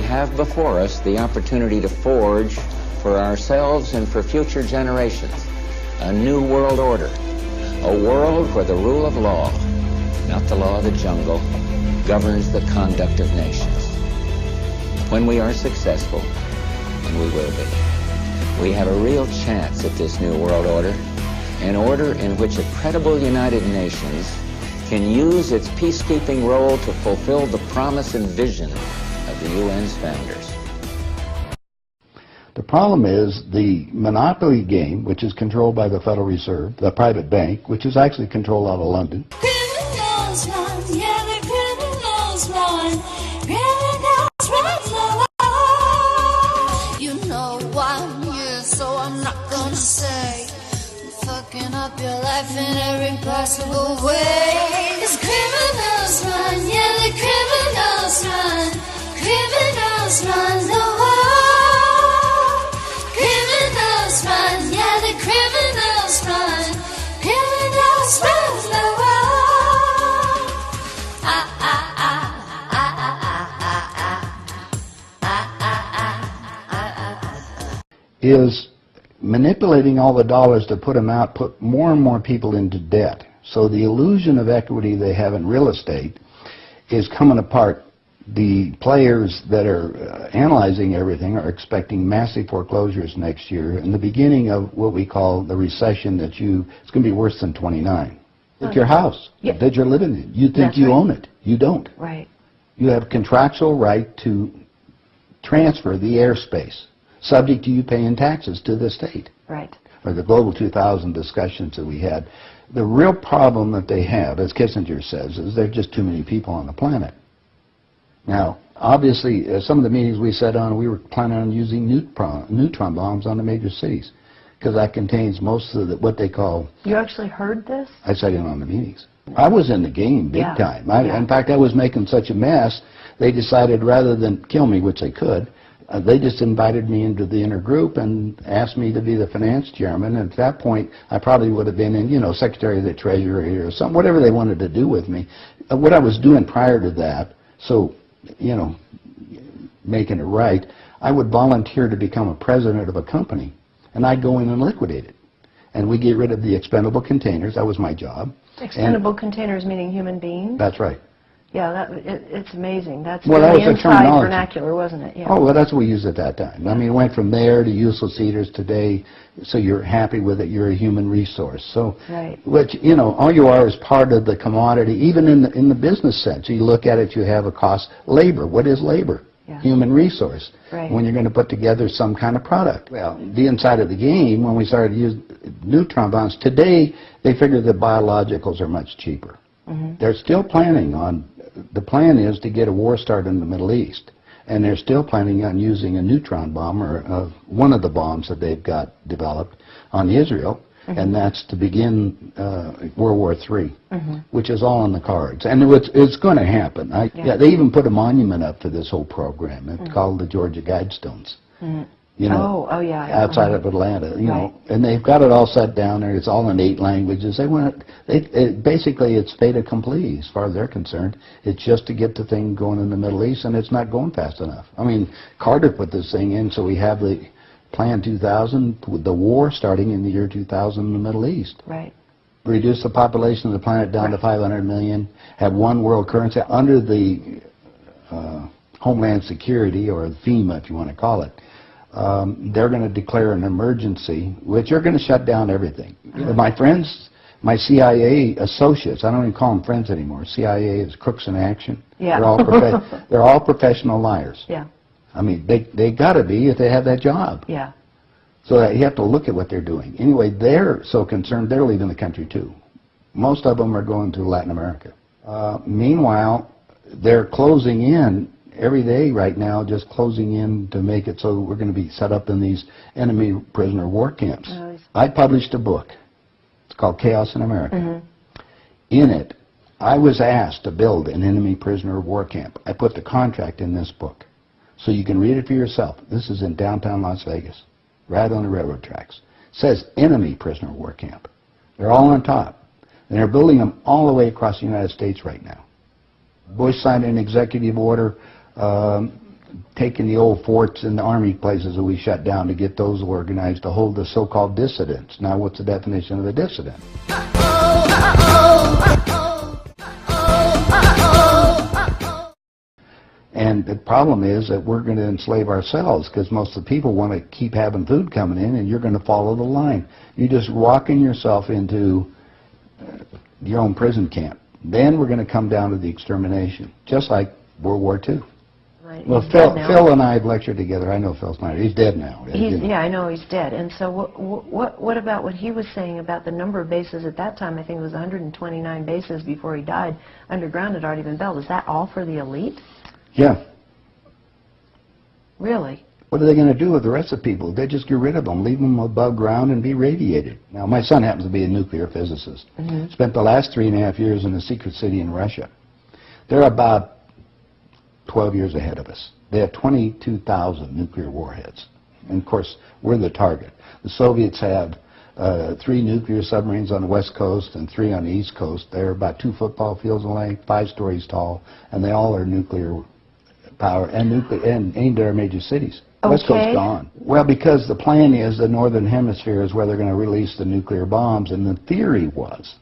have before us the opportunity to forge for ourselves and for future generations a new world order, a world where the rule of law, not the law of the jungle, governs the conduct of nations. When we are successful, and we will be, we have a real chance at this new world order, an order in which a credible United Nations can use its peacekeeping role to fulfill the promise and vision of the UN's founders. The problem is the monopoly game, which is controlled by the Federal Reserve, the private bank, which is actually controlled out of London. Criminals run, yeah, the criminals run. Criminals run the law. You know I'm here, so I'm not gonna say I'm fucking up your life in every possible way. 'Cause criminals run, yeah, the criminals run. Criminals run the world. Criminals run, yeah, the criminals run. Criminals run the world. Is manipulating all the dollars to put them out, put more and more people into debt. So the illusion of equity they have in real estate is coming apart. The players that are analyzing everything are expecting massive foreclosures next year and the beginning of what we call the recession it's going to be worse than 29. It's your house that you're living in. You think you own it. You don't. Right. You have contractual right to transfer the airspace, subject to you paying taxes to the state. Right. Or the Global 2000 discussions that we had. The real problem that they have, as Kissinger says, is there are just too many people on the planet. Now, obviously, some of the meetings we sat on, we were planning on using neutron bombs on the major cities, because that contains most of what they call... You actually heard this? I sat in on the meetings. I was in the game big time. In fact, I was making such a mess, they decided rather than kill me, which they could, they just invited me into the inner group and asked me to be the finance chairman. And at that point, I probably would have been in, Secretary of the Treasury or something, whatever they wanted to do with me. What I was doing prior to that, so... making it right, I would volunteer to become a president of a company, and I'd go in and liquidate it. And we get rid of the expendable containers. That was my job. Expendable containers meaning human beings? That's right. Yeah, it's amazing. That's well, that was the inside terminology. vernacular, wasn't it? Yeah. Oh, well, that's what we used at that time. I mean, it went from there to useless eaters today, so you're happy with it, you're a human resource. So, which, all you are is part of the commodity, even in the business sense. You look at it, you have a cost. Labor, what is labor? Yeah. Human resource. Right. When you're going to put together some kind of product. Well, the inside of the game, when we started to use neutron bombs, today they figure that biologicals are much cheaper. Mm-hmm. They're still planning on, the plan is to get a war started in the Middle East. And they're still planning on using a neutron bomb, or one of the bombs that they've got developed on Israel. Mm-hmm. And that's to begin World War III, mm-hmm. which is all on the cards. And it's going to happen. They even put a monument up for this whole program. It's mm-hmm. called the Georgia Guidestones. Mm-hmm. Outside of Atlanta, and they've got it all set down there. It's all in 8 languages. Basically, it's fait accompli as far as they're concerned. It's just to get the thing going in the Middle East, and it's not going fast enough. I mean, Carter put this thing in, so we have the Plan 2000, with the war starting in the year 2000 in the Middle East. Right. Reduce the population of the planet down to 500 million, have one world currency. Under the Homeland Security, or FEMA if you want to call it, they're going to declare an emergency, which are going to shut down everything. My friends, my CIA associates, I don't even call them friends anymore. CIA is crooks in action. Yeah. They're all professional liars. Yeah. I mean, they got to be if they have that job. Yeah. So you have to look at what they're doing. Anyway, they're so concerned, they're leaving the country too. Most of them are going to Latin America. Meanwhile, they're closing in every day right now, just closing in to make it so we're going to be set up in these enemy prisoner war camps. I published a book. It's called Chaos in America. Mm-hmm. In it, I was asked to build an enemy prisoner war camp. I put the contract in this book. So you can read it for yourself. This is in downtown Las Vegas, right on the railroad tracks. It says enemy prisoner war camp. They're all on top. And they're building them all the way across the United States right now. Bush signed an executive order taking the old forts and the army places that we shut down to get those organized to hold the so-called dissidents. Now, what's the definition of a dissident? And the problem is that we're going to enslave ourselves because most of the people want to keep having food coming in, and you're going to follow the line. You're just walking yourself into your own prison camp. Then we're going to come down to the extermination, just like World War II. Right. Well, Phil and I have lectured together. I know Phil Snyder. He's dead now. Yeah, I know he's dead. And so what about what he was saying about the number of bases at that time? I think it was 129 bases before he died. Underground had already been built. Is that all for the elite? Yeah. Really? What are they going to do with the rest of the people? They just get rid of them, leave them above ground and be radiated. Now, my son happens to be a nuclear physicist. Spent the last 3.5 years in a secret city in Russia. They're about 12 years ahead of us. They have 22,000 nuclear warheads. And, of course, we're the target. The Soviets have 3 nuclear submarines on the west coast and 3 on the east coast. They're about 2 football fields in length, 5 stories tall, and they all are nuclear power and aimed at our major cities. West Coast gone. Well, because the plan is the northern hemisphere is where they're going to release the nuclear bombs, and the theory was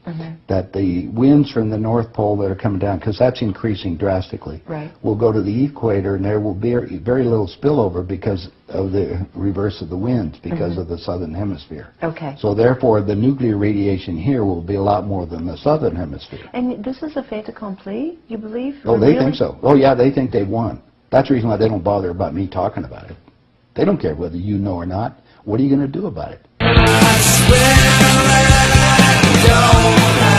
that the winds from the North Pole that are coming down, because that's increasing drastically, will go to the equator, and there will be very little spillover because of the reverse of the winds, because of the southern hemisphere. Okay. So therefore, the nuclear radiation here will be a lot more than the southern hemisphere. And this is a fait accompli, you believe? Oh, they think so. Oh, yeah, they think they've won. That's the reason why they don't bother about me talking about it. They don't care whether you know or not. What are you going to do about it? I swear I don't